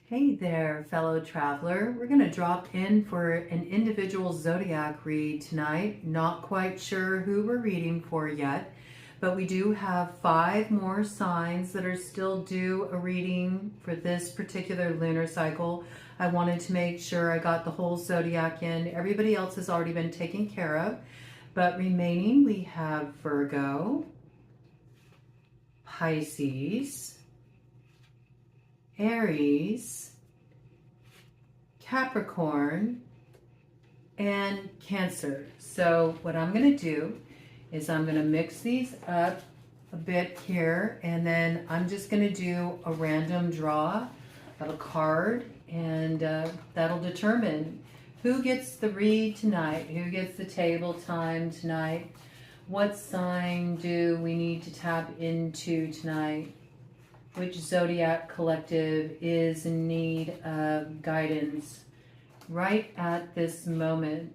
Hey there, fellow traveler. We're going to drop in for an individual zodiac read tonight. Not quite sure who we're reading for yet, but we do have 5 more signs that are still due a reading for this particular lunar cycle. I wanted to make sure I got the whole zodiac in. Everybody else has already been taken care of, but remaining we have Virgo, Pisces, Aries, Capricorn, and Cancer. So what I'm going to do is I'm going to mix these up a bit here, and then I'm just going to do a random draw of a card, and that'll determine who gets the read tonight, who gets the table time tonight, what sign do we need to tap into tonight, which zodiac collective is in need of guidance right at this moment.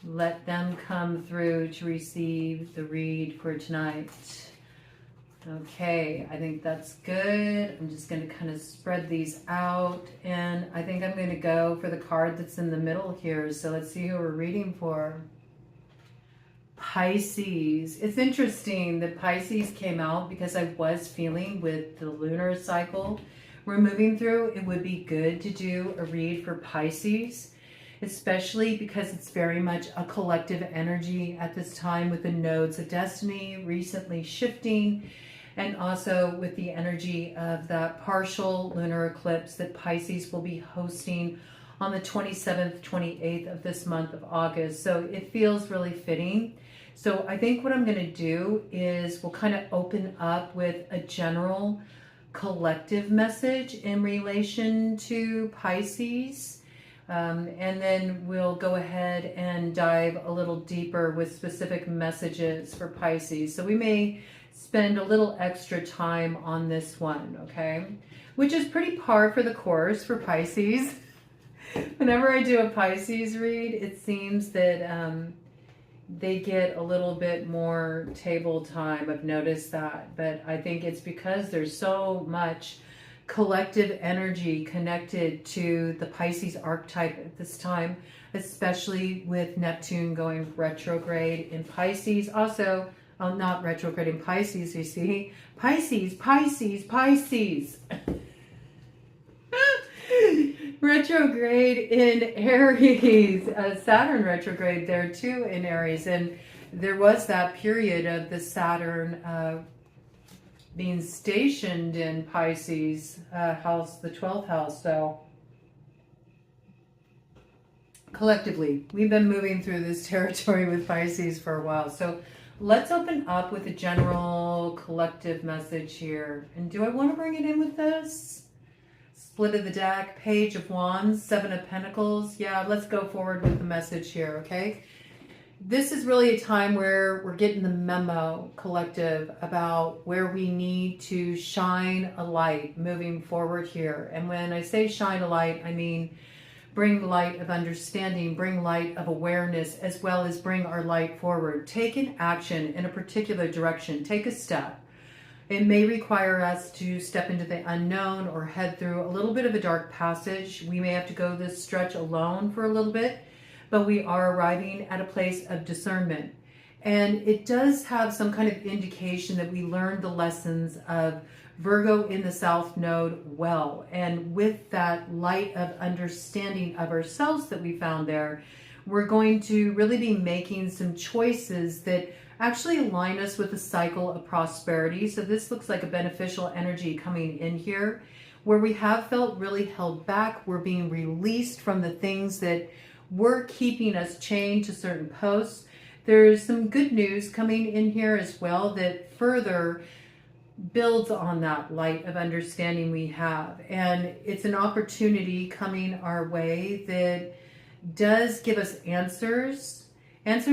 Let them come through to receive the read for tonight. Okay, I think that's good. I'm just going to kind of spread these out, and I think I'm going to go for the card that's in the middle here. So let's see who we're reading for. Pisces. It's interesting that Pisces came out because I was feeling with the lunar cycle we're moving through, it would be good to do a read for Pisces, especially because it's very much a collective energy at this time with the nodes of destiny recently shifting, and also with the energy of that partial lunar eclipse that Pisces will be hosting on the 27th, 28th of this month of August. So it feels really fitting. So I think what I'm going to do is we'll kind of open up with a general collective message in relation to Pisces. And then we'll go ahead and dive a little deeper with specific messages for Pisces. So we may spend a little extra time on this one, okay? Which is pretty par for the course for Pisces. Whenever I do a Pisces read, it seems that they get a little bit more table time. I've noticed that, but I think it's because there's so much collective energy connected to the Pisces archetype at this time, especially with Neptune going retrograde in Pisces. Also, not retrograde in Pisces, you see. Pisces, Pisces, Pisces. Retrograde in Aries, Saturn retrograde there too in Aries, and there was that period of the Saturn being stationed in Pisces house, the 12th house. So collectively, we've been moving through this territory with Pisces for a while. So let's open up with a general collective message here. And do I want to bring it in with this? Split of the deck, Page of Wands, 7 of Pentacles. Yeah, let's go forward with the message here, okay? This is really a time where we're getting the memo, collective, about where we need to shine a light moving forward here. And when I say shine a light, I mean bring light of understanding, bring light of awareness, as well as bring our light forward. Take an action in a particular direction. Take a step. It may require us to step into the unknown or head through a little bit of a dark passage. We may have to go this stretch alone for a little bit, but we are arriving at a place of discernment. And it does have some kind of indication that we learned the lessons of Virgo in the South Node well. And with that light of understanding of ourselves that we found there, we're going to really be making some choices that actually align us with the cycle of prosperity. So this looks like a beneficial energy coming in here. Where we have felt really held back, we're being released from the things that were keeping us chained to certain posts. There's some good news coming in here as well that further builds on that light of understanding we have. And it's an opportunity coming our way that does give us answers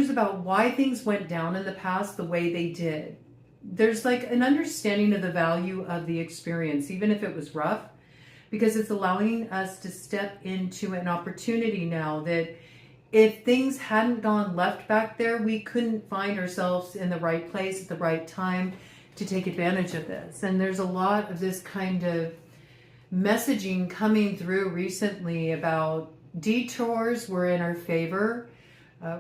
about why things went down in the past the way they did. There's like an understanding of the value of the experience, even if it was rough, because it's allowing us to step into an opportunity now that if things hadn't gone left back there, we couldn't find ourselves in the right place at the right time to take advantage of this. And there's a lot of this kind of messaging coming through recently about detours were in our favor.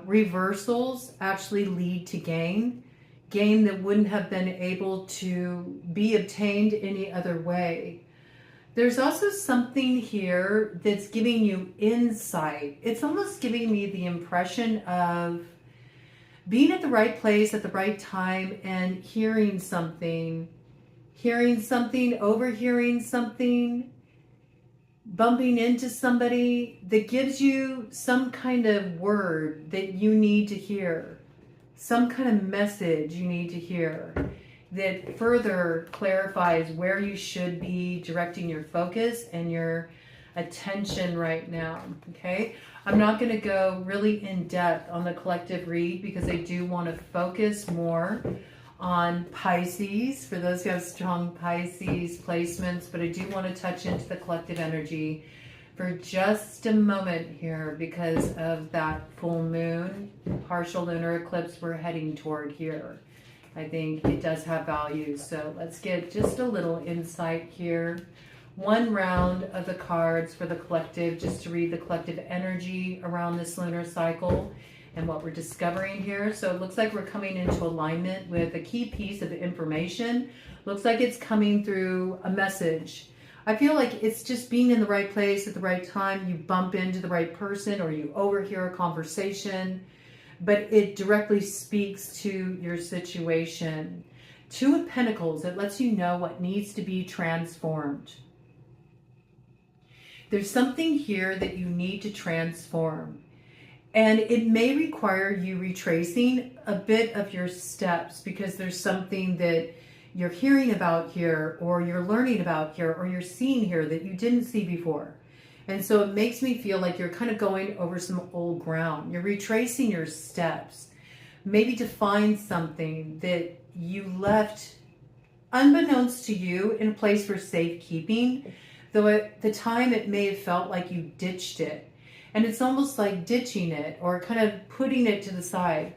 Reversals actually lead to gain that wouldn't have been able to be obtained any other way. There's also something here that's giving you insight. It's almost giving me the impression of being at the right place at the right time and hearing something, overhearing something, bumping into somebody that gives you some kind of word that you need to hear, some kind of message you need to hear that further clarifies where you should be directing your focus and your attention right now, okay? I'm not going to go really in depth on the collective read because I do want to focus more on Pisces, for those who have strong Pisces placements, but I do want to touch into the collective energy for just a moment here because of that full moon, partial lunar eclipse we're heading toward here. I think it does have value, so let's get just a little insight here. One round of the cards for the collective, just to read the collective energy around this lunar cycle and what we're discovering here. So it looks like we're coming into alignment with a key piece of information. Looks like it's coming through a message. I feel like it's just being in the right place at the right time. You bump into the right person or you overhear a conversation, but it directly speaks to your situation. Two of Pentacles, it lets you know what needs to be transformed. There's something here that you need to transform. And it may require you retracing a bit of your steps because there's something that you're hearing about here or you're learning about here or you're seeing here that you didn't see before. And so it makes me feel like you're kind of going over some old ground. You're retracing your steps, maybe to find something that you left unbeknownst to you in a place for safekeeping, though at the time it may have felt like you ditched it. And it's almost like ditching it or kind of putting it to the side.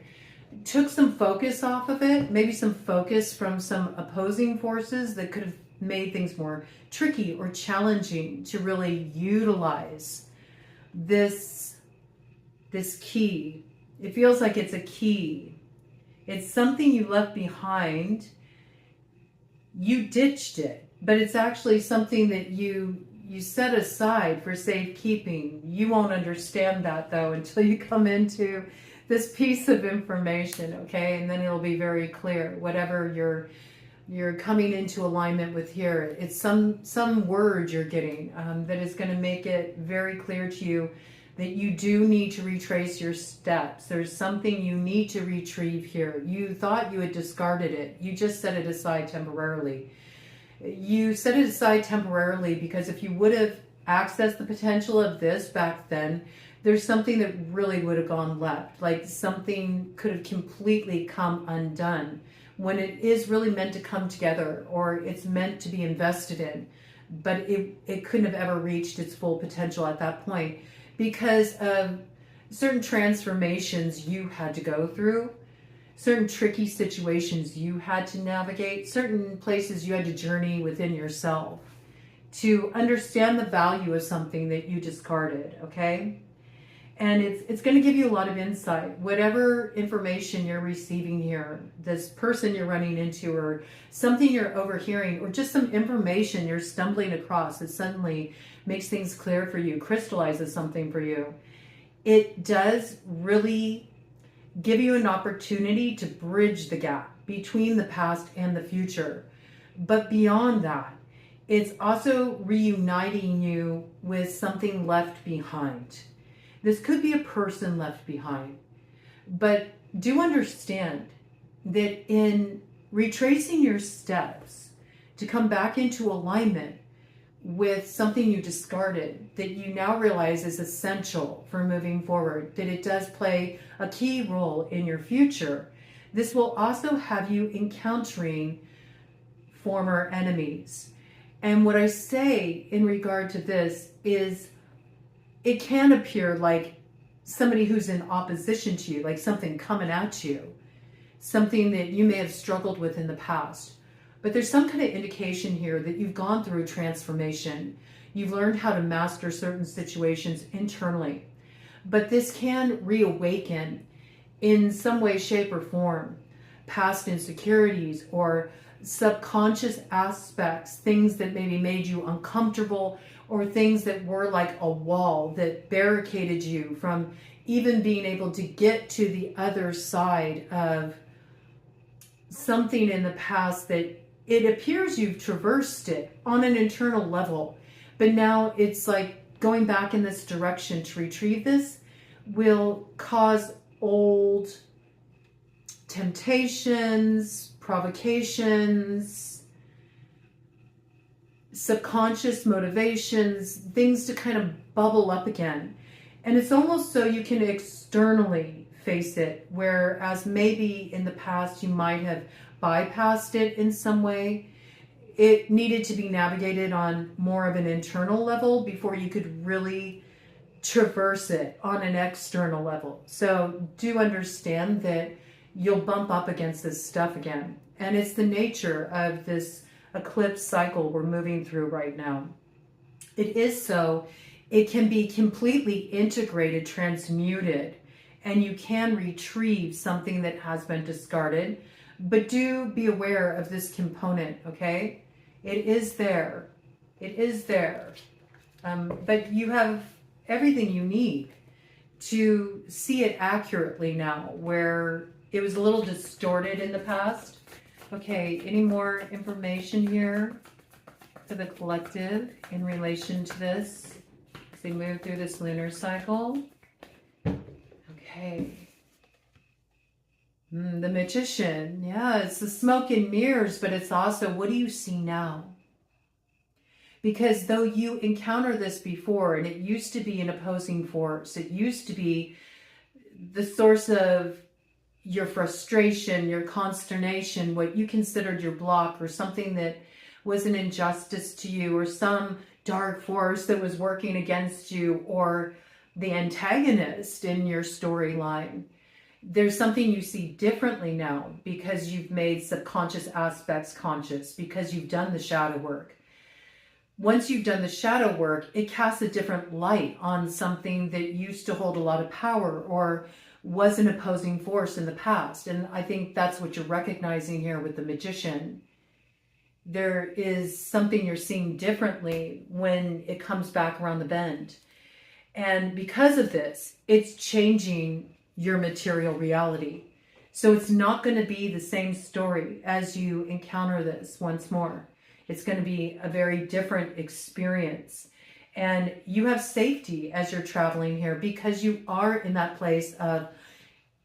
Took some focus off of it, maybe some focus from some opposing forces that could have made things more tricky or challenging to really utilize this key. It feels like it's a key. It's something you left behind. You ditched it, but it's actually something that you set aside for safekeeping. You won't understand that though until you come into this piece of information, okay? And then it'll be very clear. Whatever you're coming into alignment with here, it's some word you're getting that is going to make it very clear to you that you do need to retrace your steps. There's something you need to retrieve here. You thought you had discarded it. You just set it aside temporarily. You set it aside temporarily because if you would have accessed the potential of this back then, there's something that really would have gone left. Like something could have completely come undone when it is really meant to come together or it's meant to be invested in. But it couldn't have ever reached its full potential at that point because of certain transformations you had to go through, certain tricky situations you had to navigate, certain places you had to journey within yourself to understand the value of something that you discarded, okay? And it's going to give you a lot of insight. Whatever information you're receiving here, this person you're running into or something you're overhearing or just some information you're stumbling across that suddenly makes things clear for you, crystallizes something for you, it does really give you an opportunity to bridge the gap between the past and the future. But beyond that, it's also reuniting you with something left behind. This could be a person left behind, but do understand that in retracing your steps to come back into alignment with something you discarded that you now realize is essential for moving forward, that it does play a key role in your future. This will also have you encountering former enemies. And what I say in regard to this is it can appear like somebody who's in opposition to you, like something coming at you, something that you may have struggled with in the past. But there's some kind of indication here that you've gone through transformation. You've learned how to master certain situations internally. But this can reawaken in some way, shape, or form past insecurities or subconscious aspects, things that maybe made you uncomfortable, or things that were like a wall that barricaded you from even being able to get to the other side of something in the past that it appears you've traversed it on an internal level. But now it's like going back in this direction to retrieve this will cause old temptations, provocations, subconscious motivations, things to kind of bubble up again. And it's almost so you can externally face it, whereas maybe in the past you might have bypassed it in some way. It needed to be navigated on more of an internal level before you could really traverse it on an external level. So do understand that you'll bump up against this stuff again. And it's the nature of this eclipse cycle we're moving through right now. It is so. It can be completely integrated, transmuted, and you can retrieve something that has been discarded. But do be aware of this component, okay? It is there. It is there. But you have everything you need to see it accurately now, where it was a little distorted in the past. Okay, any more information here for the collective in relation to this as they move through this lunar cycle? Okay. The Magician. Yeah, it's the smoke and mirrors, but it's also, what do you see now? Because though you encounter this before, and it used to be an opposing force, it used to be the source of your frustration, your consternation, what you considered your block, or something that was an injustice to you, or some dark force that was working against you, or the antagonist in your storyline. There's something you see differently now because you've made subconscious aspects conscious, because you've done the shadow work. Once you've done the shadow work, it casts a different light on something that used to hold a lot of power or was an opposing force in the past. And I think that's what you're recognizing here with the Magician. There is something you're seeing differently when it comes back around the bend. And because of this, it's changing your material reality. So it's not going to be the same story as you encounter this once more. It's going to be a very different experience. And you have safety as you're traveling here because you are in that place of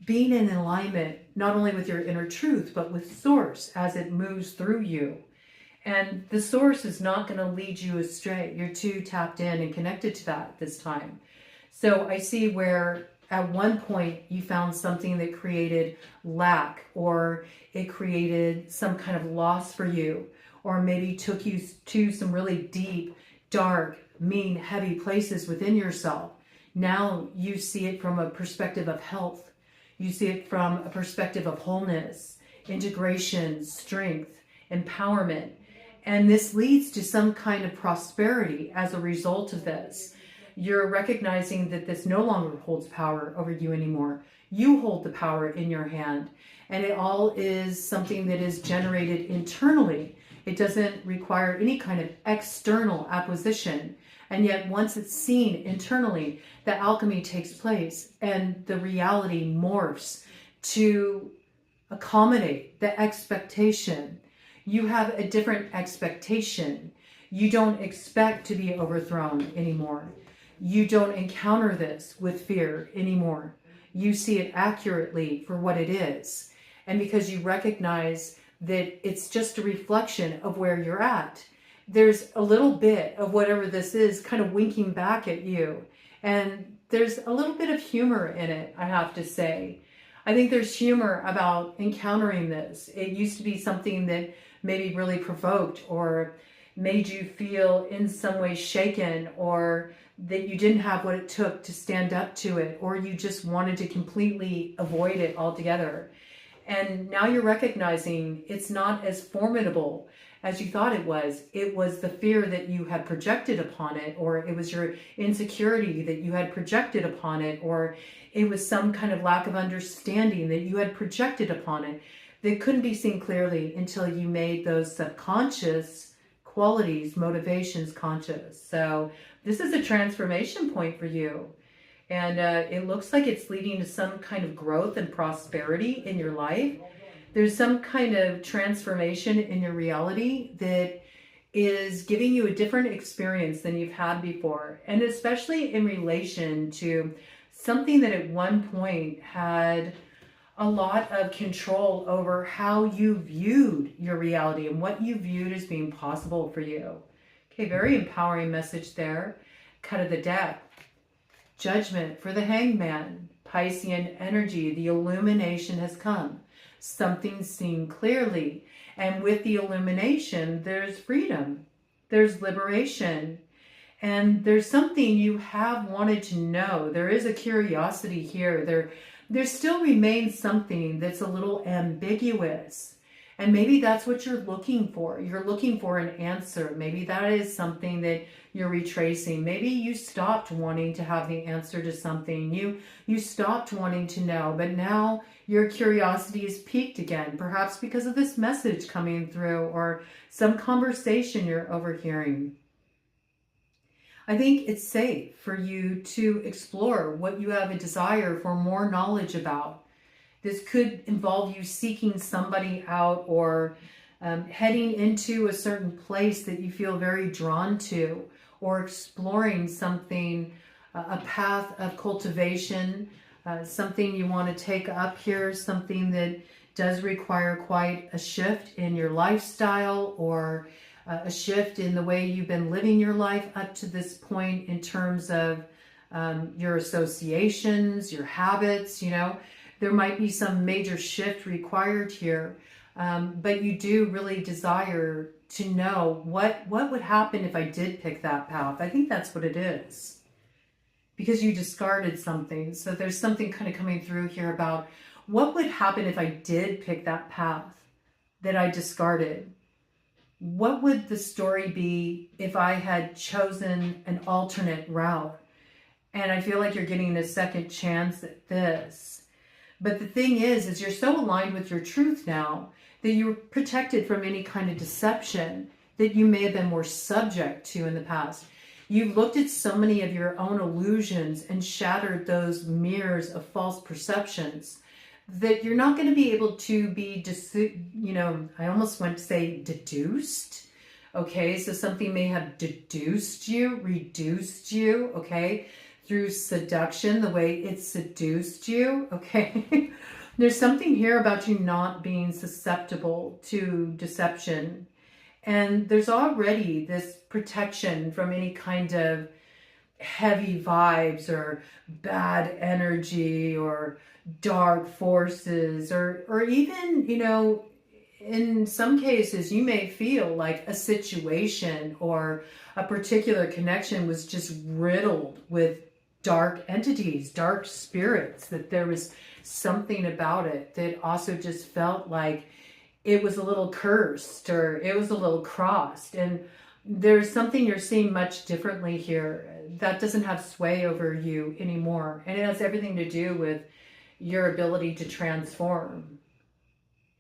being in alignment, not only with your inner truth, but with Source as it moves through you. And the Source is not going to lead you astray. You're too tapped in and connected to that this time. So I see where at one point you found something that created lack, or it created some kind of loss for you, or maybe took you to some really deep, dark, mean, heavy places within yourself. Now you see it from a perspective of health. You see it from a perspective of wholeness, integration, strength, empowerment. And this leads to some kind of prosperity as a result of this. You're recognizing that this no longer holds power over you anymore. You hold the power in your hand. And it all is something that is generated internally. It doesn't require any kind of external acquisition. And yet once it's seen internally, the alchemy takes place and the reality morphs to accommodate the expectation. You have a different expectation. You don't expect to be overthrown anymore. You don't encounter this with fear anymore. You see it accurately for what it is. And because you recognize that it's just a reflection of where you're at, there's a little bit of whatever this is kind of winking back at you. And there's a little bit of humor in it, I have to say. I think there's humor about encountering this. It used to be something that maybe really provoked or made you feel in some way shaken, or that you didn't have what it took to stand up to it, or you just wanted to completely avoid it altogether. And now you're recognizing it's not as formidable as you thought it was. It was the fear that you had projected upon it, or it was your insecurity that you had projected upon it, or it was some kind of lack of understanding that you had projected upon it that couldn't be seen clearly until you made those subconscious qualities, motivations conscious. So this is a transformation point for you. And it looks like it's leading to some kind of growth and prosperity in your life. There's some kind of transformation in your reality that is giving you a different experience than you've had before. And especially in relation to something that at one point had a lot of control over how you viewed your reality and what you viewed as being possible for you. Okay, very empowering message there. Cut of the deck. Judgment for the Hangman. Piscean energy. The illumination has come. Something's seen clearly. And with the illumination, there's freedom. There's liberation. And there's something you have wanted to know. There is a curiosity here. There still remains something that's a little ambiguous. And maybe that's what you're looking for. You're looking for an answer. Maybe that is something that you're retracing. Maybe you stopped wanting to have the answer to something. You stopped wanting to know, but now your curiosity is piqued again, perhaps because of this message coming through or some conversation you're overhearing. I think it's safe for you to explore what you have a desire for more knowledge about. This could involve you seeking somebody out or heading into a certain place that you feel very drawn to, or exploring something, a path of cultivation, something you want to take up here, something that does require quite a shift in your lifestyle, or a shift in the way you've been living your life up to this point in terms of your associations, your habits. You know, there might be some major shift required here, but you do really desire to know what would happen if I did pick that path. I think that's what it is, because you discarded something. So there's something kind of coming through here about what would happen if I did pick that path that I discarded. What would the story be if I had chosen an alternate route? And I feel like you're getting a second chance at this. But the thing is you're so aligned with your truth now that you're protected from any kind of deception that you may have been more subject to in the past. You've looked at so many of your own illusions and shattered those mirrors of false perceptions that you're not going to be able to be, I almost went to say deduced. Okay, so something may have deduced you, reduced you, okay, through seduction, the way it seduced you, okay. There's something here about you not being susceptible to deception. And there's already this protection from any kind of heavy vibes or bad energy or dark forces, or even, in some cases you may feel like a situation or a particular connection was just riddled with dark entities, dark spirits, that there was something about it that also just felt like it was a little cursed or it was a little crossed. And there's something you're seeing much differently here that doesn't have sway over you anymore. And it has everything to do with your ability to transform.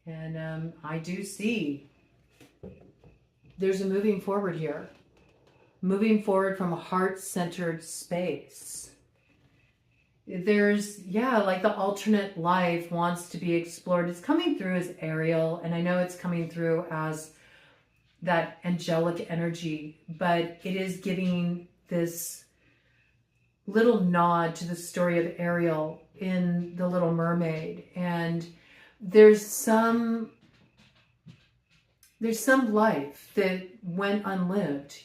And I do see there's a moving forward here. Moving forward from a heart-centered space. There's, like the alternate life wants to be explored. It's coming through as Ariel, and I know it's coming through as that angelic energy, but it is giving this little nod to the story of Ariel in The Little Mermaid. And there's some life that went unlived,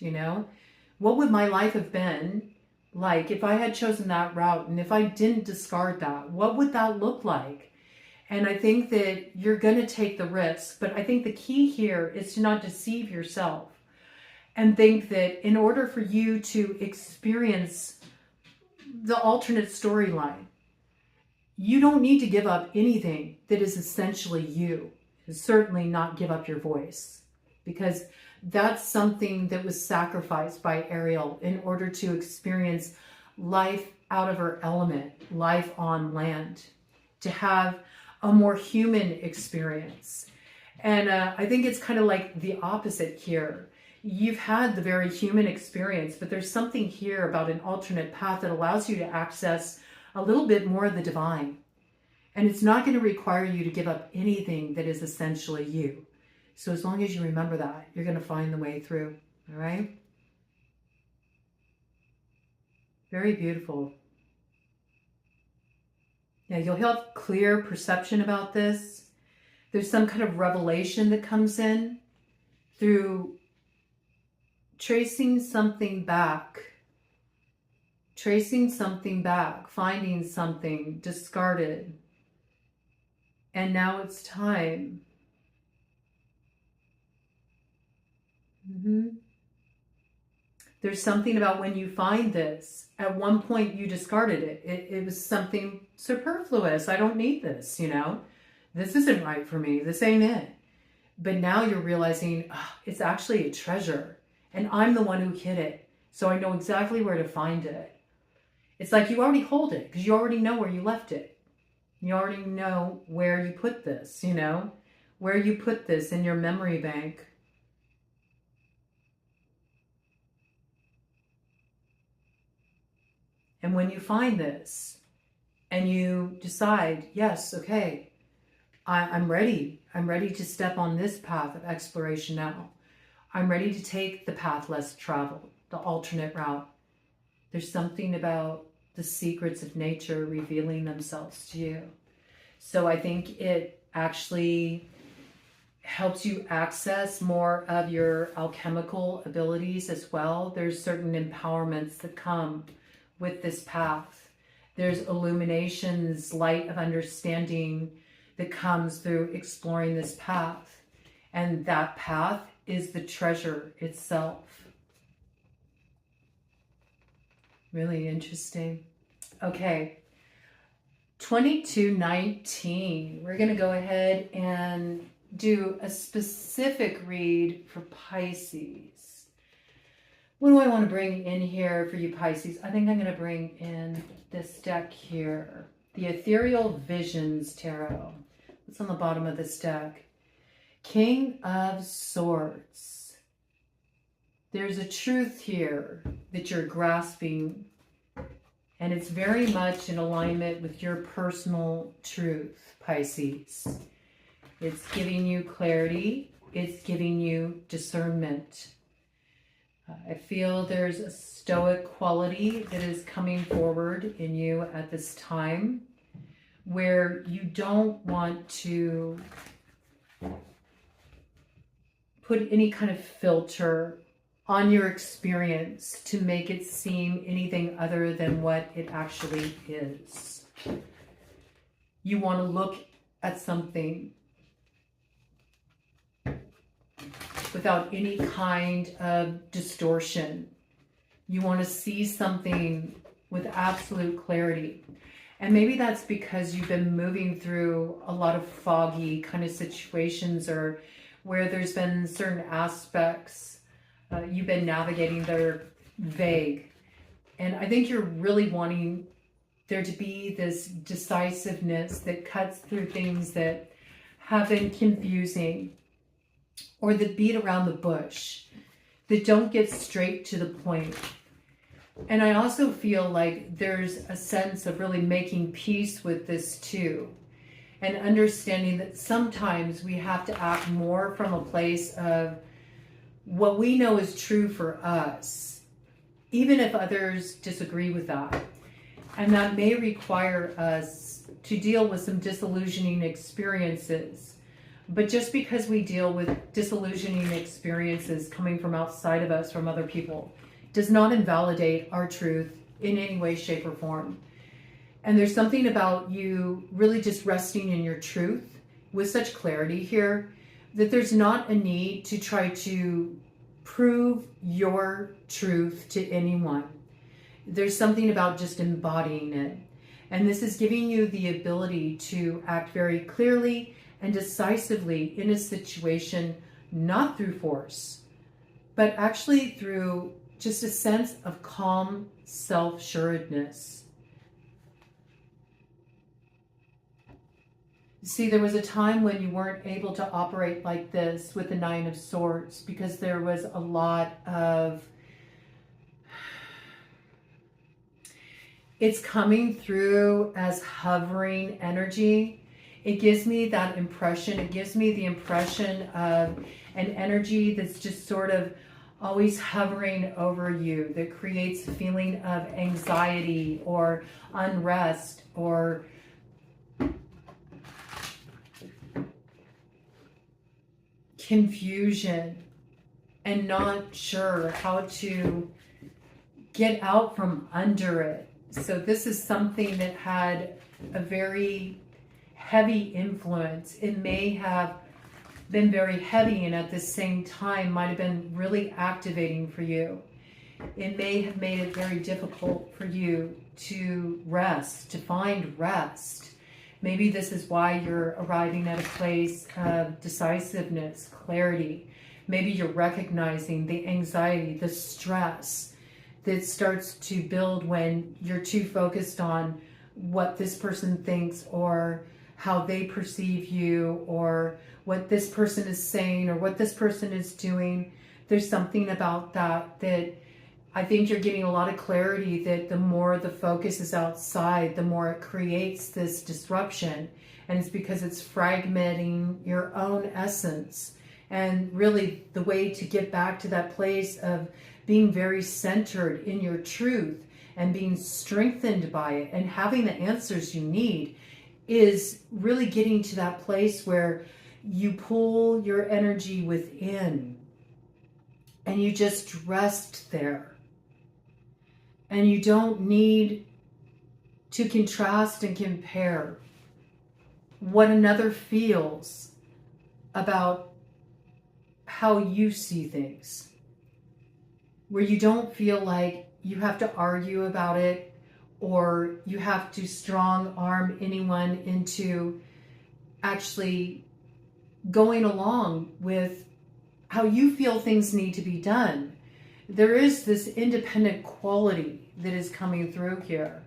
What would my life have been like if I had chosen that route, and if I didn't discard that? What would that look like? And I think that you're going to take the risk, but I think the key here is to not deceive yourself and think that in order for you to experience the alternate storyline, you don't need to give up anything that is essentially you. And certainly not give up your voice, because that's something that was sacrificed by Ariel in order to experience life out of her element, life on land, to have a more human experience. And I think it's kind of like the opposite here. You've had the very human experience, but there's something here about an alternate path that allows you to access a little bit more of the divine. And it's not going to require you to give up anything that is essentially you. So as long as you remember that, you're going to find the way through. All right? Very beautiful. Yeah, you'll have clear perception about this. There's some kind of revelation that comes in through tracing something back, finding something discarded. And now it's time. There's something about when you find this. At one point you discarded it. It was something superfluous. I don't need this, you know. This isn't right for me. This ain't it. But now you're realizing it's actually a treasure. And I'm the one who hid it. So I know exactly where to find it. It's like you already hold it because you already know where you left it. You already know where you put this, you know. Where you put this in your memory bank. And when you find this and you decide, yes, okay, I'm ready. I'm ready to step on this path of exploration now. I'm ready to take the path less traveled, the alternate route. There's something about the secrets of nature revealing themselves to you. So I think it actually helps you access more of your alchemical abilities as well. There's certain empowerments that come with this path. There's illuminations, light of understanding that comes through exploring this path. And that path is the treasure itself. Really interesting. Okay, 2219. We're going to go ahead and do a specific read for Pisces. What do I want to bring in here for you Pisces? I think I'm going to bring in this deck here, the Ethereal Visions Tarot. What's on the bottom of this deck? King of Swords. There's a truth here that you're grasping, and it's very much in alignment with your personal truth, Pisces. It's giving you clarity. It's giving you discernment. I feel there's a stoic quality that is coming forward in you at this time where you don't want to put any kind of filter on your experience to make it seem anything other than what it actually is. You want to look at something without any kind of distortion. You want to see something with absolute clarity. And maybe that's because you've been moving through a lot of foggy kind of situations, or where there's been certain aspects you've been navigating that are vague. And I think you're really wanting there to be this decisiveness that cuts through things that have been confusing, or that beat around the bush, that don't get straight to the point. And I also feel like there's a sense of really making peace with this too, and understanding that sometimes we have to act more from a place of what we know is true for us, even if others disagree with that. And that may require us to deal with some disillusioning experiences. But just because we deal with disillusioning experiences coming from outside of us, from other people, does not invalidate our truth in any way, shape, or form. And there's something about you really just resting in your truth with such clarity here that there's not a need to try to prove your truth to anyone. There's something about just embodying it. And this is giving you the ability to act very clearly and decisively in a situation, not through force, but actually through just a sense of calm self-assuredness. See, there was a time when you weren't able to operate like this with the Nine of Swords because there was a lot of, it's coming through as hovering energy. It gives me that impression. It gives me the impression of an energy that's just sort of always hovering over you, that creates a feeling of anxiety or unrest or confusion, and not sure how to get out from under it. So this is something that had a very heavy influence. It may have been very heavy and at the same time might have been really activating for you. It may have made it very difficult for you to rest, to find rest. Maybe this is why you're arriving at a place of decisiveness, clarity. Maybe you're recognizing the anxiety, the stress that starts to build when you're too focused on what this person thinks or how they perceive you or what this person is saying or what this person is doing. There's something about that I think you're getting a lot of clarity that the more the focus is outside, the more it creates this disruption. And it's because it's fragmenting your own essence. And really the way to get back to that place of being very centered in your truth and being strengthened by it and having the answers you need is really getting to that place where you pull your energy within and you just rest there. And you don't need to contrast and compare what another feels about how you see things. Where you don't feel like you have to argue about it or you have to strong arm anyone into actually going along with how you feel things need to be done. There is this independent quality that is coming through here.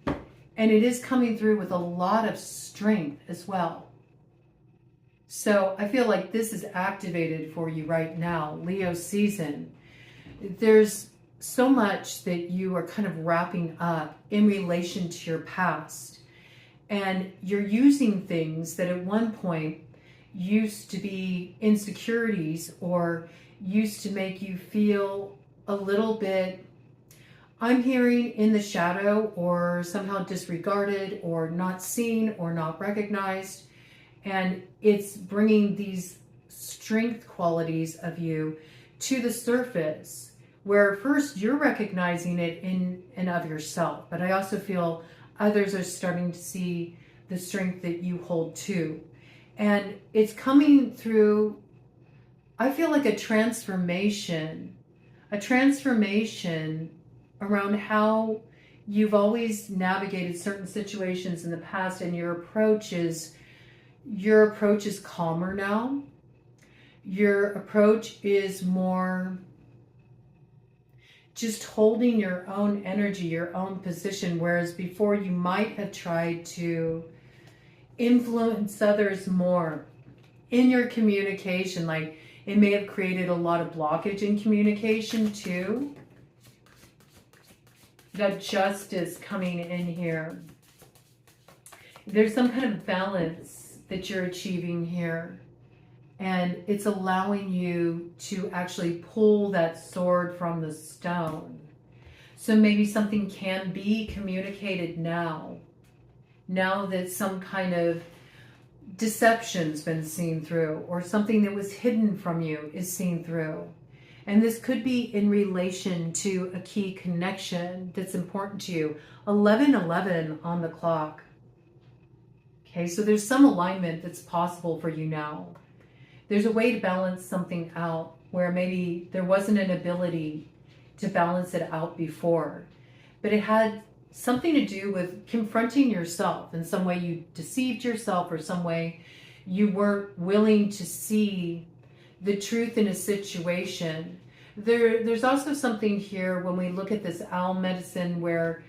And it is coming through with a lot of strength as well. So I feel like this is activated for you right now, Leo season. There's so much that you are kind of wrapping up in relation to your past. And you're using things that at one point used to be insecurities or used to make you feel a little bit, I'm hearing, in the shadow or somehow disregarded or not seen or not recognized. And it's bringing these strength qualities of you to the surface where first you're recognizing it in and of yourself. But I also feel others are starting to see the strength that you hold too. And it's coming through, I feel like a transformation around how you've always navigated certain situations in the past, and your approach is calmer now. Your approach is more just holding your own energy, your own position, whereas before you might have tried to influence others more in your communication. Like it may have created a lot of blockage in communication too. That justice coming in here. There's some kind of balance that you're achieving here. And it's allowing you to actually pull that sword from the stone. So maybe something can be communicated now that some kind of deception's been seen through, or something that was hidden from you is seen through. And this could be in relation to a key connection that's important to you. 11:11 on the clock. Okay, so there's some alignment that's possible for you now. There's a way to balance something out where maybe there wasn't an ability to balance it out before, but it had something to do with confronting yourself. In some way you deceived yourself, or some way you weren't willing to see the truth in a situation. There's also something here when we look at this owl medicine where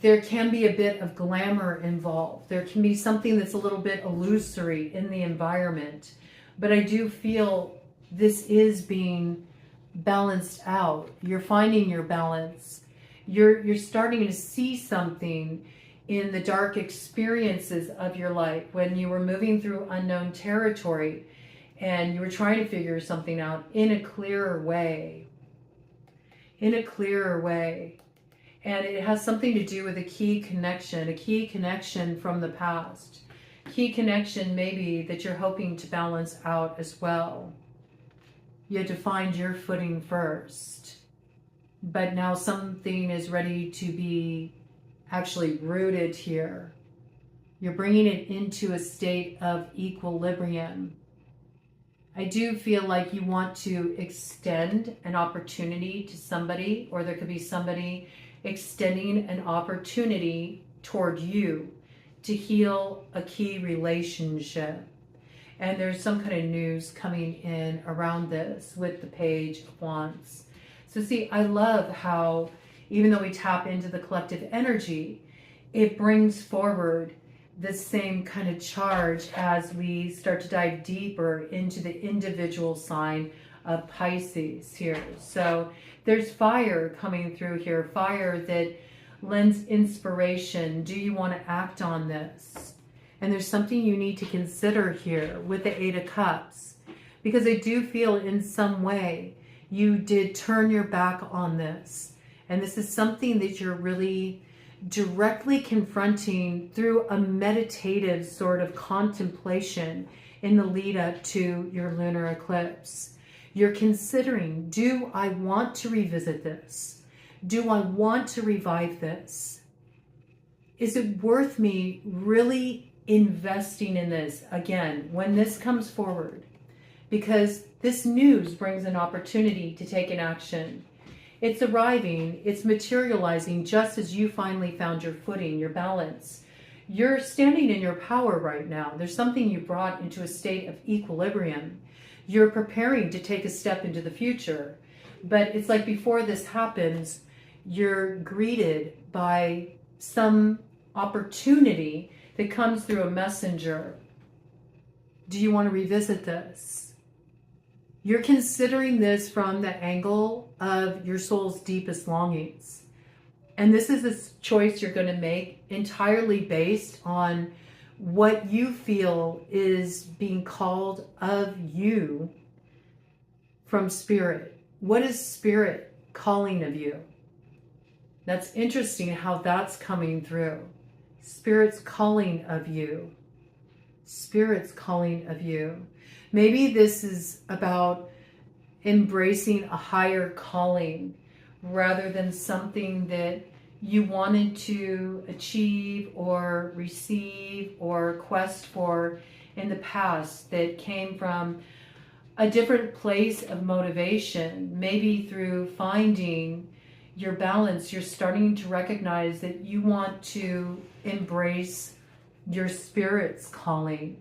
there can be a bit of glamour involved. There can be something that's a little bit illusory in the environment. But I do feel this is being balanced out. You're finding your balance. You're starting to see something in the dark experiences of your life when you were moving through unknown territory and you were trying to figure something out in a clearer way. In a clearer way. And it has something to do with a key connection from the past. Key connection maybe that you're hoping to balance out as well. You had to find your footing first. But now something is ready to be actually rooted here. You're bringing it into a state of equilibrium. I do feel like you want to extend an opportunity to somebody, or there could be somebody extending an opportunity toward you to heal a key relationship. And there's some kind of news coming in around this with the Page of Wands. So see, I love how even though we tap into the collective energy, it brings forward the same kind of charge as we start to dive deeper into the individual sign of Pisces here. So there's fire coming through here, fire that lends inspiration. Do you want to act on this? And there's something you need to consider here with the Eight of Cups, because I do feel in some way you did turn your back on this. And this is something that you're really directly confronting through a meditative sort of contemplation in the lead up to your lunar eclipse. You're considering, do I want to revisit this? Do I want to revive this? Is it worth me really investing in this again when this comes forward? Because this news brings an opportunity to take an action. It's arriving, it's materializing just as you finally found your footing, your balance. You're standing in your power right now. There's something you brought into a state of equilibrium. You're preparing to take a step into the future. But it's like before this happens, you're greeted by some opportunity that comes through a messenger. Do you want to revisit this? You're considering this from the angle of your soul's deepest longings. And this is a choice you're going to make entirely based on what you feel is being called of you from Spirit. What is Spirit calling of you? That's interesting how that's coming through. Spirit's calling of you. Spirit's calling of you. Maybe this is about embracing a higher calling rather than something that you wanted to achieve or receive or quest for in the past that came from a different place of motivation. Maybe through finding your balance, you're starting to recognize that you want to embrace your spirit's calling.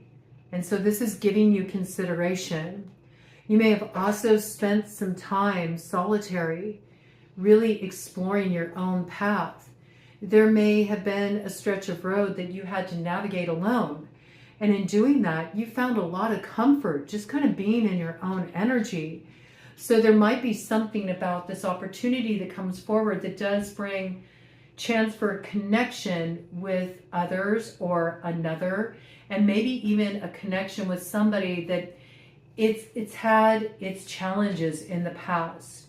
And so this is giving you consideration. You may have also spent some time solitary, really exploring your own path. There may have been a stretch of road that you had to navigate alone. And in doing that, you found a lot of comfort just kind of being in your own energy. So there might be something about this opportunity that comes forward that does bring chance for connection with others or another, and maybe even a connection with somebody that it's had its challenges in the past.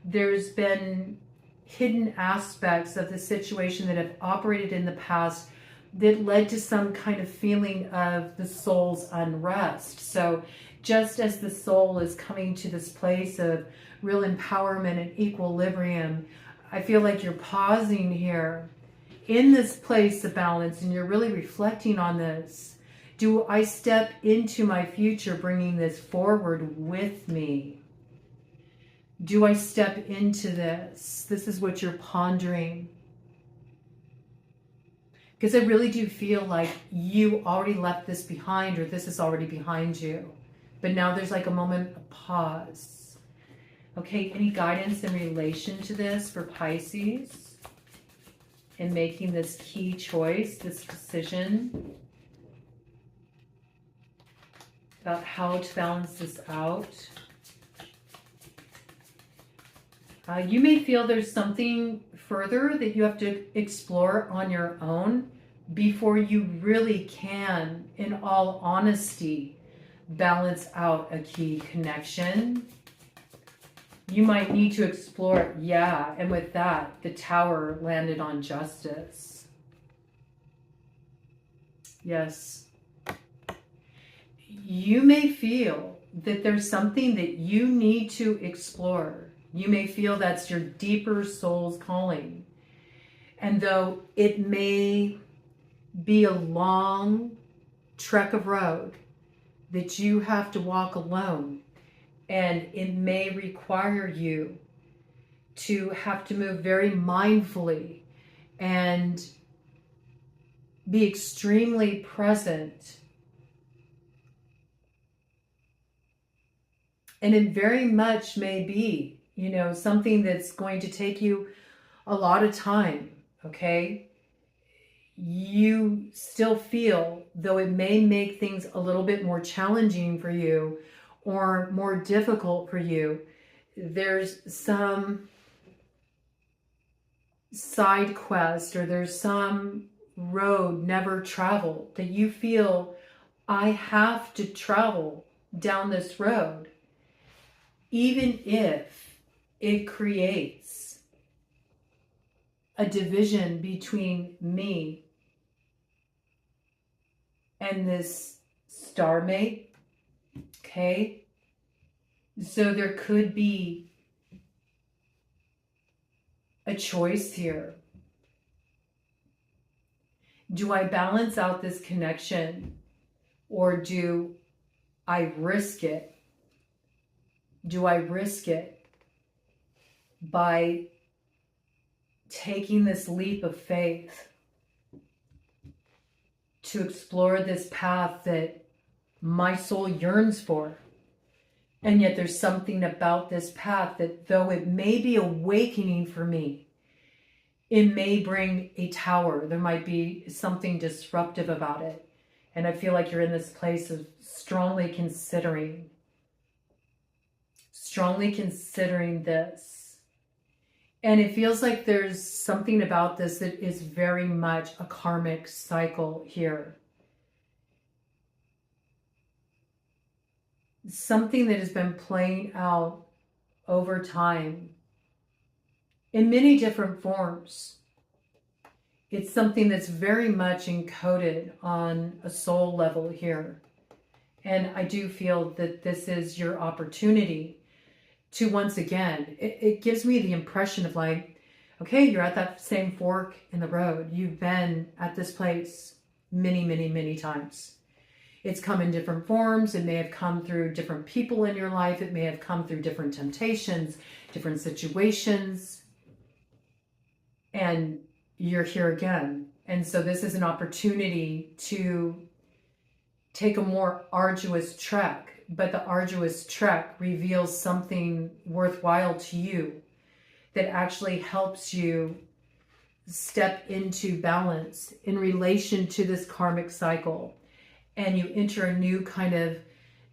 There's been hidden aspects of the situation that have operated in the past that led to some kind of feeling of the soul's unrest. So just as the soul is coming to this place of real empowerment and equilibrium, I feel like you're pausing here in this place of balance and you're really reflecting on this. Do I step into my future bringing this forward with me? Do I step into this? This is what you're pondering. Because I really do feel like you already left this behind, or this is already behind you. But now there's like a moment of pause. Okay, any guidance in relation to this for Pisces in making this key choice, this decision about how to balance this out? You may feel there's something further that you have to explore on your own before you really can, in all honesty, balance out a key connection. You might need to explore it, yeah, and with that, the Tower landed on justice. Yes. You may feel that there's something that you need to explore. You may feel that's your deeper soul's calling. And though it may be a long trek of road that you have to walk alone, and it may require you to have to move very mindfully and be extremely present. And it very much may be, you know, something that's going to take you a lot of time, okay? You still feel, though it may make things a little bit more challenging for you or more difficult for you, there's some side quest or there's some road never traveled that you feel, I have to travel down this road, even if it creates a division between me and this star mate. Okay, so there could be a choice here. Do I balance out this connection, or do I risk it? Do I risk it by taking this leap of faith to explore this path that my soul yearns for? And yet there's something about this path that, though it may be awakening for me, it may bring a tower. There might be something disruptive about it. And I feel like you're in this place of strongly considering this. And it feels like there's something about this that is very much a karmic cycle here. Something that has been playing out over time in many different forms. It's something that's very much encoded on a soul level here. And I do feel that this is your opportunity to, once again, it gives me the impression of like, okay, you're at that same fork in the road. You've been at this place many, many, many times. It's come in different forms. It may have come through different people in your life. It may have come through different temptations, different situations. And you're here again. And so this is an opportunity to take a more arduous trek. But the arduous trek reveals something worthwhile to you that actually helps you step into balance in relation to this karmic cycle. And you enter a new kind of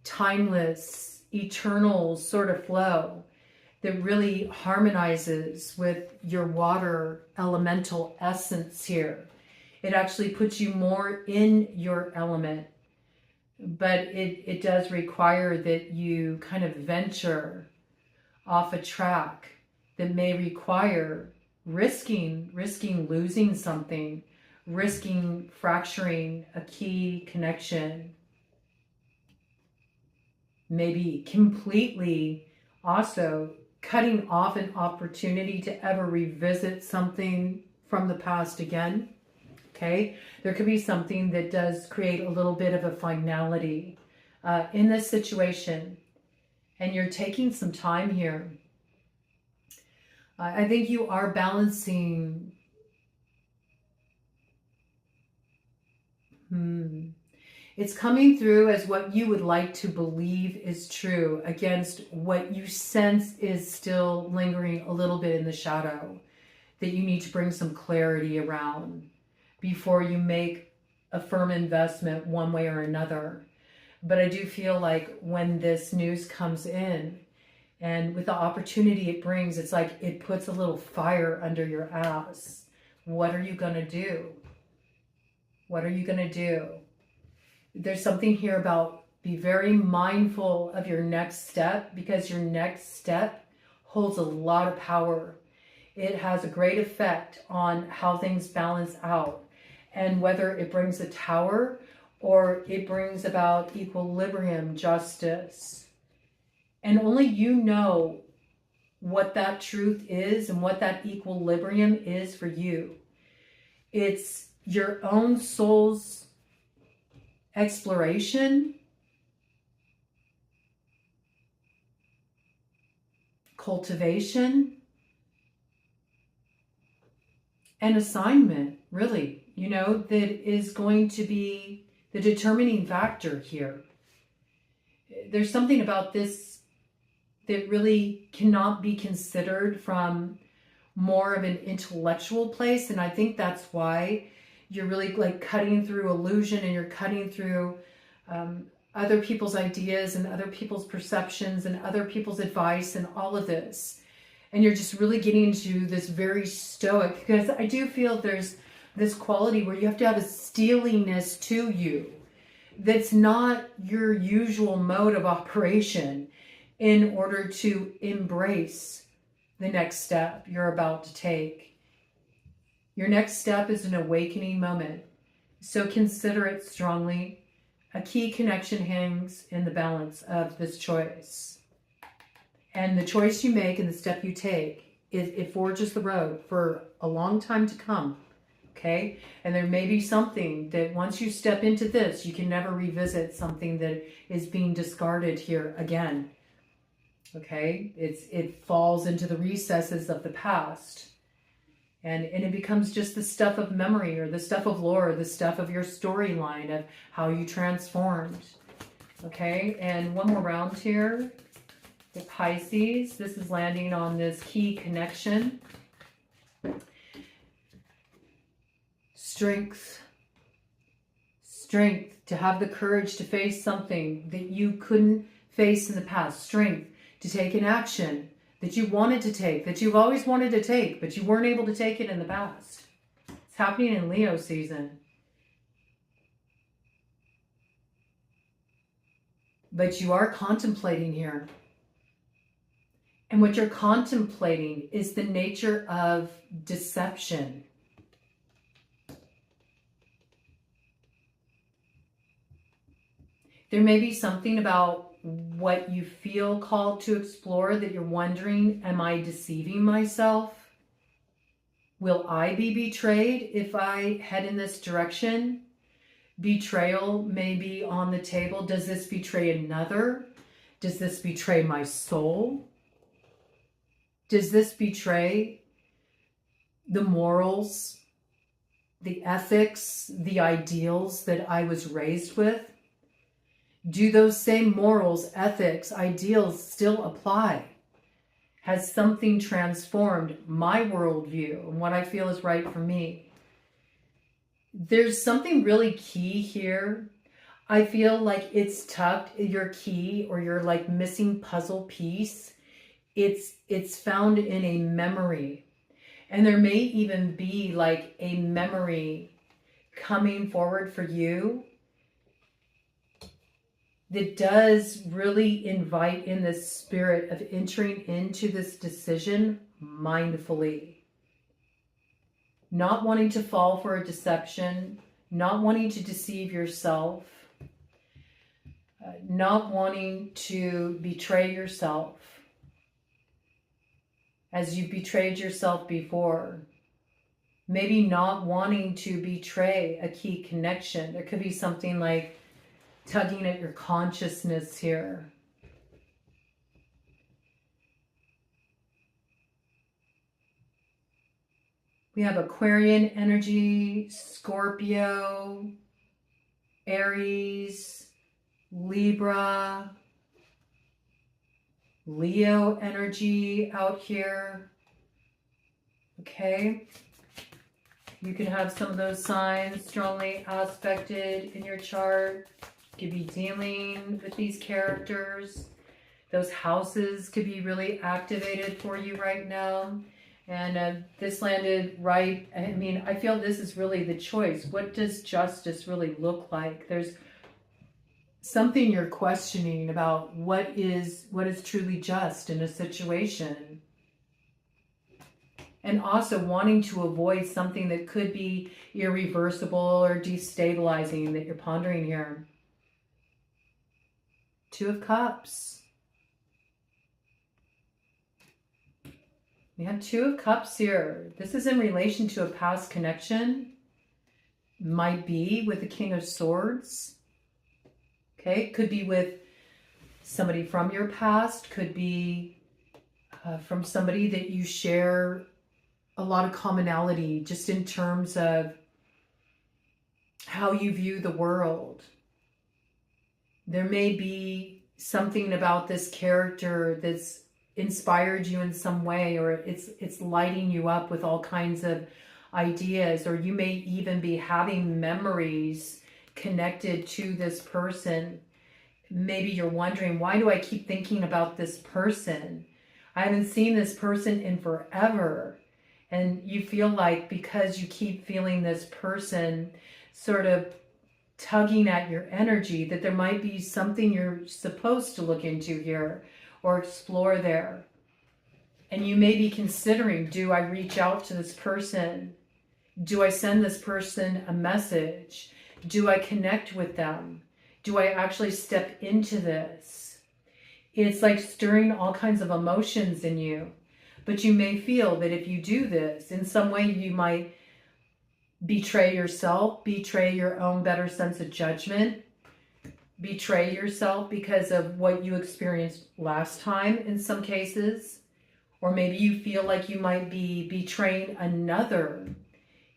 timeless, eternal sort of flow that really harmonizes with your water elemental essence here. It actually puts you more in your element, but it does require that you kind of venture off a track that may require risking losing something, risking fracturing a key connection, maybe completely also cutting off an opportunity to ever revisit something from the past again. Okay, there could be something that does create a little bit of a finality in this situation, and you're taking some time here. I think you are balancing It's coming through as what you would like to believe is true against what you sense is still lingering a little bit in the shadow, that you need to bring some clarity around before you make a firm investment one way or another. But I do feel like when this news comes in and with the opportunity it brings, it's like it puts a little fire under your ass. What are you going to do? What are you going to do? There's something here about be very mindful of your next step, because your next step holds a lot of power. It has a great effect on how things balance out, and whether it brings a tower or it brings about equilibrium, justice. And only you know what that truth is and what that equilibrium is for you. It's your own soul's exploration, cultivation, and assignment, really, that is going to be the determining factor here. There's something about this that really cannot be considered from more of an intellectual place, and I think that's why you're really like cutting through illusion, and you're cutting through other people's ideas and other people's perceptions and other people's advice and all of this. And you're just really getting into this very stoic, because I do feel there's this quality where you have to have a steeliness to you that's not your usual mode of operation in order to embrace the next step you're about to take. Your next step is an awakening moment, so consider it strongly. A key connection hangs in the balance of this choice. And the choice you make and the step you take, it forges the road for a long time to come, okay? And there may be something that once you step into this, you can never revisit something that is being discarded here again, okay? It falls into the recesses of the past. And it becomes just the stuff of memory, or the stuff of lore, the stuff of your storyline of how you transformed. Okay, and one more round here. The Pisces, this is landing on this key connection. Strength. Strength to have the courage to face something that you couldn't face in the past. Strength to take an action that you wanted to take, that you've always wanted to take, but you weren't able to take it in the past. It's happening in Leo season. But you are contemplating here. And what you're contemplating is the nature of deception. There may be something about what you feel called to explore that you're wondering, am I deceiving myself? Will I be betrayed if I head in this direction? Betrayal may be on the table. Does this betray another? Does this betray my soul? Does this betray the morals, the ethics, the ideals that I was raised with? Do those same morals, ethics, ideals still apply? Has something transformed my worldview and what I feel is right for me? There's something really key here. I feel like it's tucked, your key or your like missing puzzle piece. It's found in a memory. And there may even be like a memory coming forward for you that does really invite in this spirit of entering into this decision mindfully. Not wanting to fall for a deception, not wanting to deceive yourself, not wanting to betray yourself as you betrayed yourself before. Maybe not wanting to betray a key connection. There could be something like tugging at your consciousness here. We have Aquarian energy, Scorpio, Aries, Libra, Leo energy out here. Okay. You can have some of those signs strongly aspected in your chart. You could be dealing with these characters. Those houses could be really activated for you right now. And this landed right. I mean, I feel this is really the choice. What does justice really look like? There's something you're questioning about what is truly just in a situation. And also wanting to avoid something that could be irreversible or destabilizing that you're pondering here. Two of Cups. We have Two of Cups here. This is in relation to a past connection. Might be with the King of Swords. Okay, could be with somebody from your past. Could be from somebody that you share a lot of commonality just in terms of how you view the world. There may be something about this character that's inspired you in some way, or it's lighting you up with all kinds of ideas, or you may even be having memories connected to this person. Maybe you're wondering, why do I keep thinking about this person? I haven't seen this person in forever. And you feel like because you keep feeling this person sort of tugging at your energy, that there might be something you're supposed to look into here or explore there. And you may be considering, do I reach out to this person? Do I send this person a message? Do I connect with them? Do I actually step into this? It's like stirring all kinds of emotions in you. But you may feel that if you do this, in some way you might betray yourself, betray your own better sense of judgment, betray yourself because of what you experienced last time in some cases. Or maybe you feel like you might be betraying another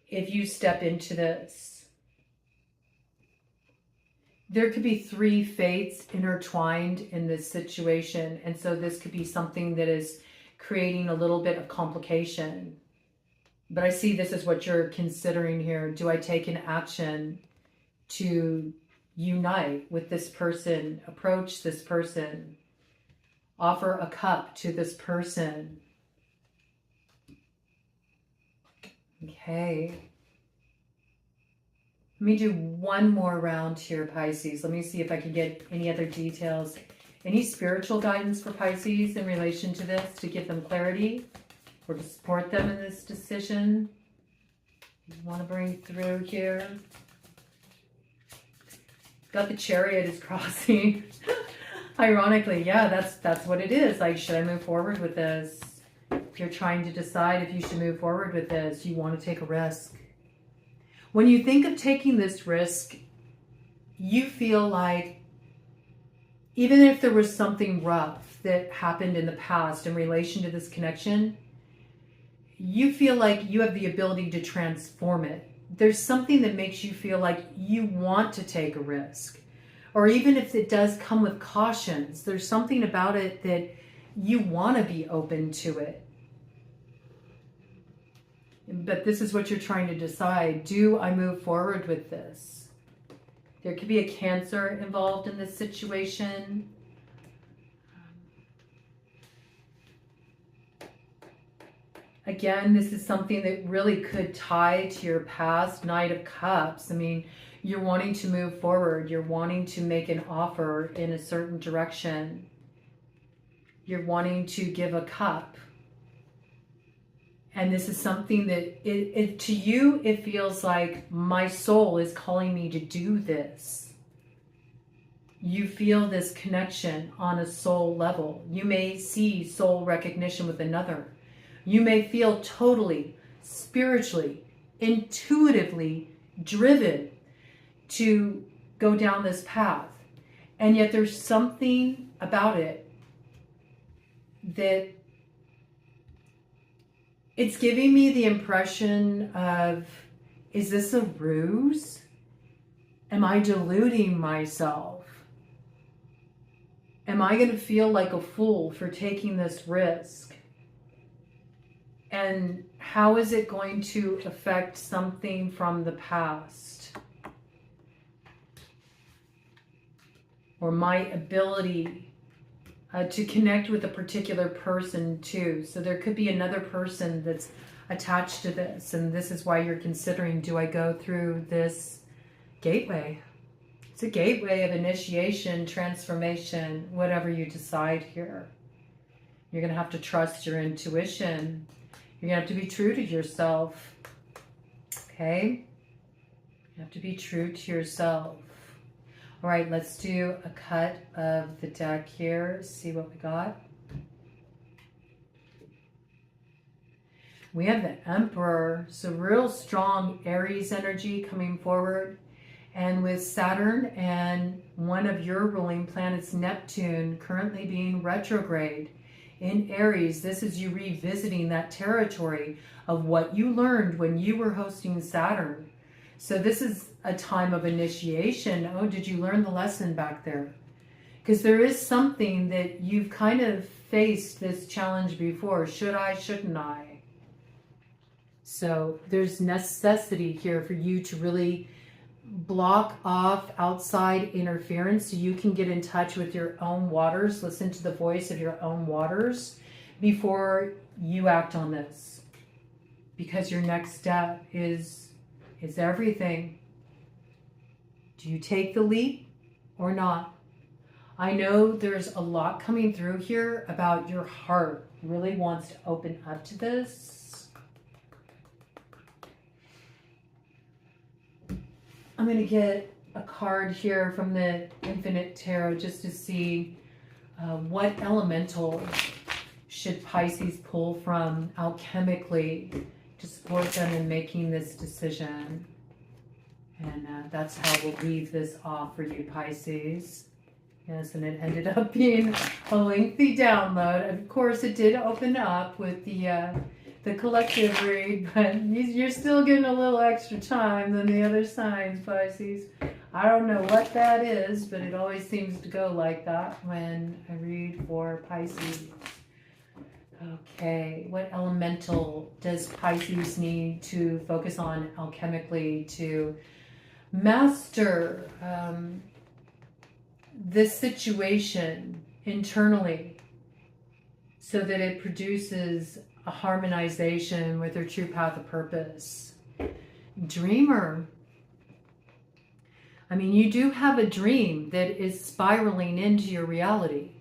if you step into this. There could be three fates intertwined in this situation. And so this could be something that is creating a little bit of complication. But I see this is what you're considering here. Do I take an action to unite with this person, approach this person, offer a cup to this person? Okay. Let me do one more round here, Pisces. Let me see if I can get any other details. Any spiritual guidance for Pisces in relation to this, to give them clarity or to support them in this decision? You want to bring through here? Got the Chariot is crossing. Ironically, yeah, that's what it is. Like, should I move forward with this? If you're trying to decide if you should move forward with this, you want to take a risk. When you think of taking this risk, you feel like even if there was something rough that happened in the past in relation to this connection, you feel like you have the ability to transform it. There's something that makes you feel like you want to take a risk. Or even if it does come with cautions, there's something about it that you want to be open to it. But this is what you're trying to decide. Do I move forward with this? There could be a Cancer involved in this situation. Again, this is something that really could tie to your past. Knight of Cups. I mean, you're wanting to move forward. You're wanting to make an offer in a certain direction. You're wanting to give a cup. And this is something that to you, it feels like my soul is calling me to do this. You feel this connection on a soul level. You may see soul recognition with another. You may feel totally, spiritually, intuitively driven to go down this path. And yet there's something about it that it's giving me the impression of, is this a ruse? Am I deluding myself? Am I going to feel like a fool for taking this risk? And how is it going to affect something from the past? Or my ability to connect with a particular person too. So there could be another person that's attached to this, and this is why you're considering, do I go through this gateway? It's a gateway of initiation, transformation, whatever you decide here. You're going to have to trust your intuition. You're going to have to be true to yourself. Okay? You have to be true to yourself. All right, let's do a cut of the deck here. See what we got. We have the Emperor, so real strong Aries energy coming forward. And with Saturn and one of your ruling planets, Neptune, currently being retrograde in Aries, this is you revisiting that territory of what you learned when you were hosting Saturn. So this is a time of initiation. Oh, did you learn the lesson back there? Because there is something that you've kind of faced this challenge before. Should I, shouldn't I? So there's necessity here for you to really block off outside interference so you can get in touch with your own waters, listen to the voice of your own waters before you act on this. Because your next step is everything. Do you take the leap or not? I know there's a lot coming through here about your heart really wants to open up to this. I'm going to get a card here from the Infinite Tarot just to see what elemental should Pisces pull from alchemically to support them in making this decision. And that's how we'll leave this off for you, Pisces. Yes, and it ended up being a lengthy download. Of course, it did open up with the collective read, but you're still getting a little extra time than the other signs, Pisces. I don't know what that is, but it always seems to go like that when I read for Pisces. Okay, what elemental does Pisces need to focus on alchemically to master this situation internally so that it produces a harmonization with their true path of purpose? Dreamer. I mean, you do have a dream that is spiraling into your reality.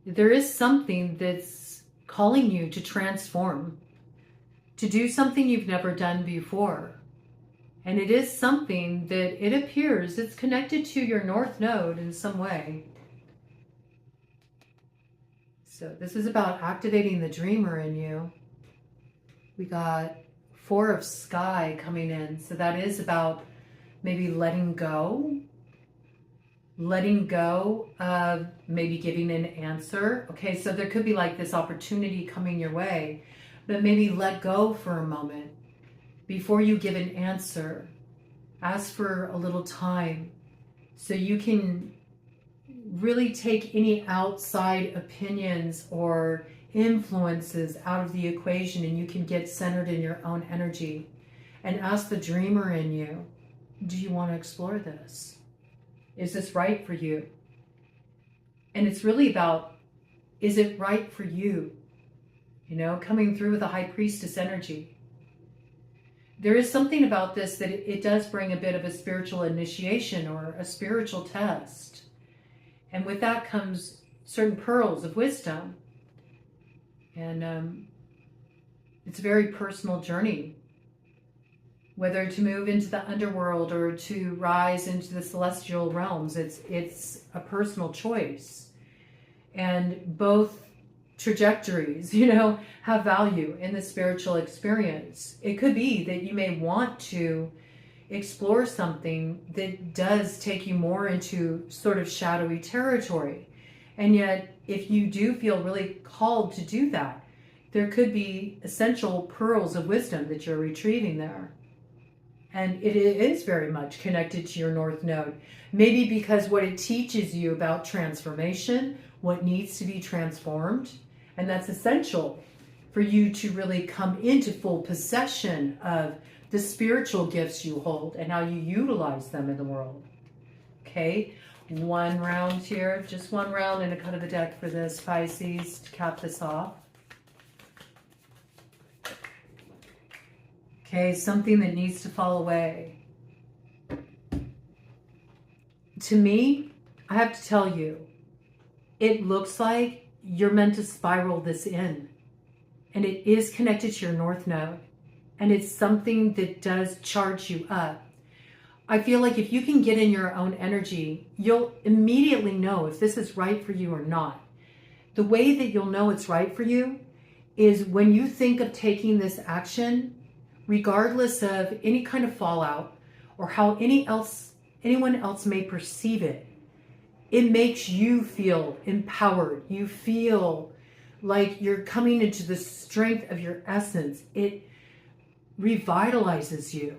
There is something that's calling you to transform, to do something you've never done before. And it is something that it appears it's connected to your North Node in some way. So this is about activating the dreamer in you. We got 4 of Sky coming in. So that is about maybe letting go of maybe giving an answer. Okay, so there could be like this opportunity coming your way, but maybe let go for a moment before you give an answer. Ask for a little time so you can really take any outside opinions or influences out of the equation, and you can get centered in your own energy and ask the dreamer in you, do you want to explore this? Is this right for you? And it's really about, is it right for you? You know, coming through with a high priestess energy. There is something about this that it does bring a bit of a spiritual initiation or a spiritual test. And with that comes certain pearls of wisdom. And it's a very personal journey. Whether to move into the underworld or to rise into the celestial realms, it's a personal choice. And both trajectories, you know, have value in the spiritual experience. It could be that you may want to explore something that does take you more into sort of shadowy territory. And yet, if you do feel really called to do that, there could be essential pearls of wisdom that you're retrieving there. And it is very much connected to your North Node. Maybe because what it teaches you about transformation, what needs to be transformed, and that's essential for you to really come into full possession of the spiritual gifts you hold and how you utilize them in the world. Okay, one round here, just one round and a cut of the deck for this, Pisces, to cap this off. Okay, something that needs to fall away. To me, I have to tell you, it looks like you're meant to spiral this in. And it is connected to your North Node. And it's something that does charge you up. I feel like if you can get in your own energy, you'll immediately know if this is right for you or not. The way that you'll know it's right for you is when you think of taking this action, regardless of any kind of fallout or how anyone else may perceive it, it makes you feel empowered. You feel like you're coming into the strength of your essence. It revitalizes you.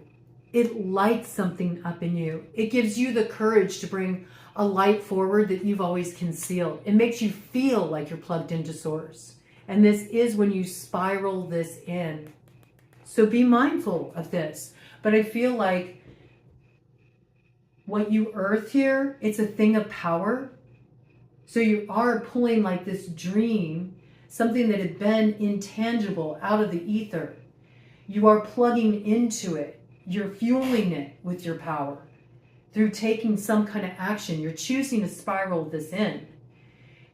It lights something up in you. It gives you the courage to bring a light forward that you've always concealed. It makes you feel like you're plugged into source. And this is when you spiral this in. So be mindful of this. But I feel like what you earth here, it's a thing of power. So you are pulling like this dream, something that had been intangible out of the ether. You are plugging into it. You're fueling it with your power through taking some kind of action. You're choosing to spiral this in,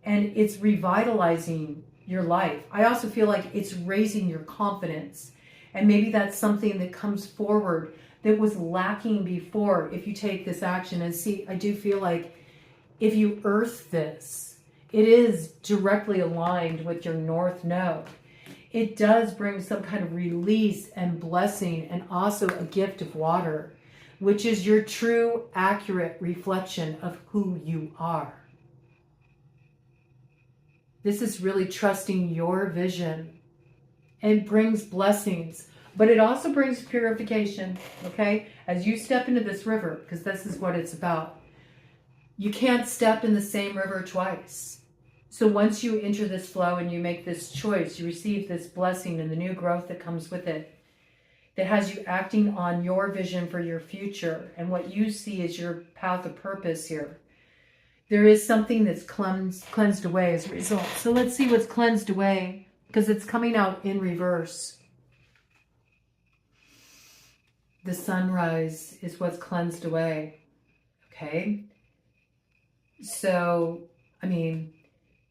and it's revitalizing your life. I also feel like it's raising your confidence, and maybe that's something that comes forward that was lacking before if you take this action. And see, I do feel like if you earth this, it is directly aligned with your North Node. It does bring some kind of release and blessing, and also a gift of water, which is your true, accurate reflection of who you are. This is really trusting your vision. It brings blessings, but it also brings purification, okay? As you step into this river, because this is what it's about. You can't step in the same river twice. So once you enter this flow and you make this choice, you receive this blessing and the new growth that comes with it, that has you acting on your vision for your future and what you see as your path of purpose here. There is something that's cleansed away as a result. So let's see what's cleansed away, because it's coming out in reverse. The sunrise is what's cleansed away. Okay? So, I mean,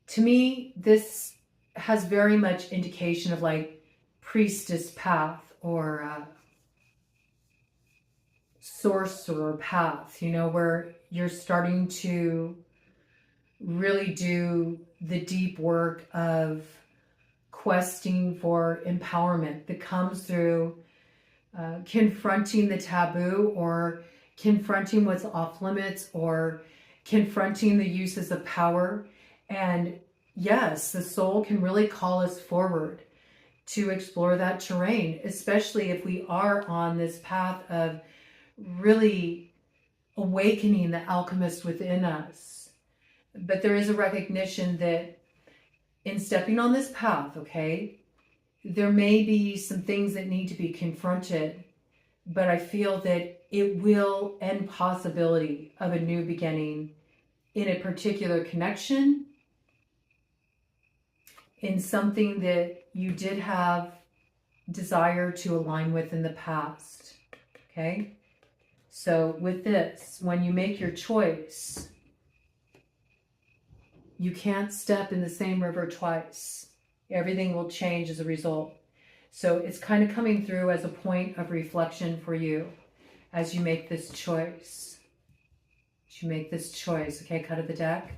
to me, this has very much indication of like priestess path or sorcerer path, you know, where you're starting to really do the deep work of questing for empowerment that comes through confronting the taboo, or confronting what's off limits, or confronting the uses of power. And yes, the soul can really call us forward to explore that terrain, especially if we are on this path of really awakening the alchemist within us. But there is a recognition that in stepping on this path, okay, there may be some things that need to be confronted, but I feel that it will end possibility of a new beginning in a particular connection, in something that you did have desire to align with in the past, okay? So with this, when you make your choice, you can't step in the same river twice. Everything will change as a result. So it's kind of coming through as a point of reflection for you as you make this choice. As you make this choice, okay, cut of the deck.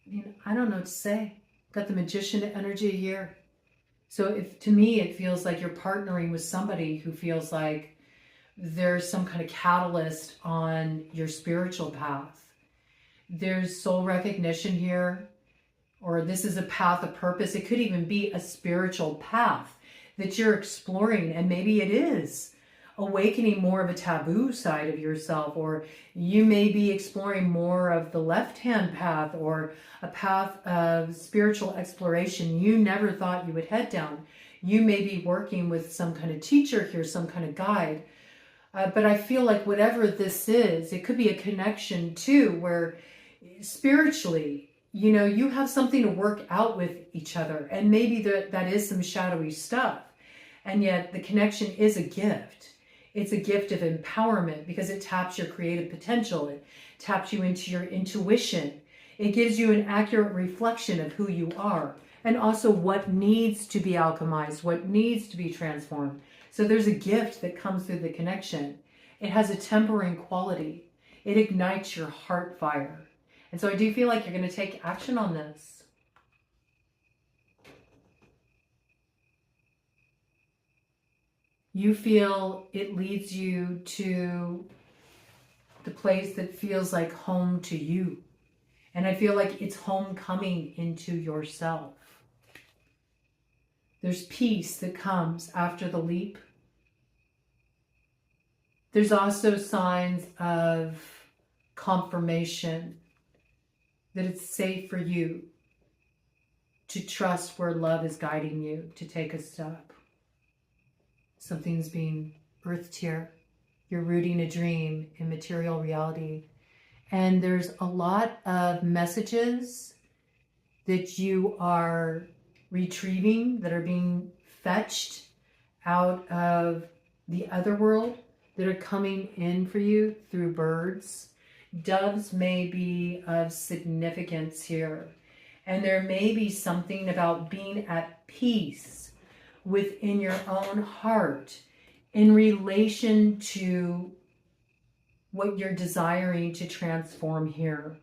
I mean, I don't know what to say. Got the Magician energy here. So if, to me, it feels like you're partnering with somebody who feels like there's some kind of catalyst on your spiritual path. There's soul recognition here, or this is a path of purpose. It could even be a spiritual path that you're exploring, and maybe it is awakening more of a taboo side of yourself, or you may be exploring more of the left-hand path, or a path of spiritual exploration you never thought you would head down. You may be working with some kind of teacher here, some kind of guide. But I feel like whatever this is, it could be a connection too, where spiritually, you know, you have something to work out with each other. And maybe that is some shadowy stuff. And yet the connection is a gift. It's a gift of empowerment because it taps your creative potential. It taps you into your intuition. It gives you an accurate reflection of who you are, and also what needs to be alchemized, what needs to be transformed. So there's a gift that comes through the connection. It has a tempering quality. It ignites your heart fire. And so I do feel like you're going to take action on this. You feel it leads you to the place that feels like home to you. And I feel like it's homecoming into yourself. There's peace that comes after the leap. There's also signs of confirmation that it's safe for you to trust where love is guiding you to take a step. Something's being birthed here. You're rooting a dream in material reality. And there's a lot of messages that you are retrieving, that are being fetched out of the other world, that are coming in for you through birds. Doves may be of significance here. And there may be something about being at peace within your own heart in relation to what you're desiring to transform here.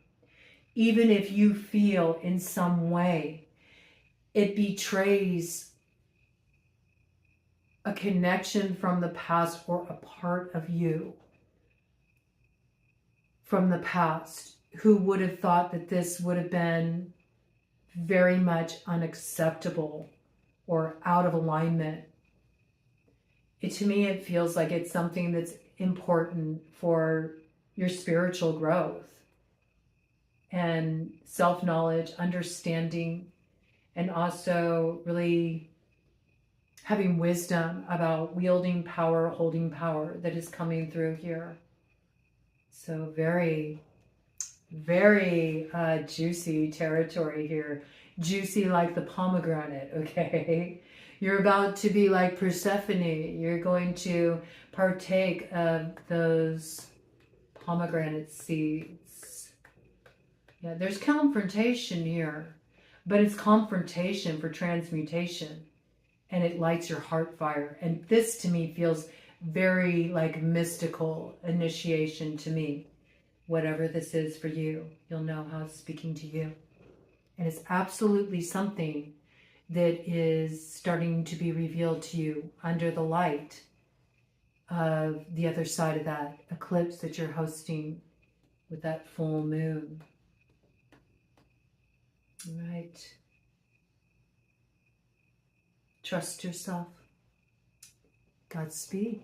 Even if you feel in some way it betrays a connection from the past, or a part of you from the past who would have thought that this would have been very much unacceptable or out of alignment. To me, it feels like it's something that's important for your spiritual growth and self-knowledge, understanding, and also really having wisdom about wielding power, holding power, that is coming through here. So very, very juicy territory here. Juicy like the pomegranate, okay? You're about to be like Persephone. You're going to partake of those pomegranate seeds. Yeah, there's confrontation here, but it's confrontation for transmutation, and it lights your heart fire. And this to me feels very like mystical initiation to me. Whatever this is for you, you'll know how it's speaking to you. And it's absolutely something that is starting to be revealed to you under the light of the other side of that eclipse that you're hosting with that full moon. All right. Trust yourself. Godspeed.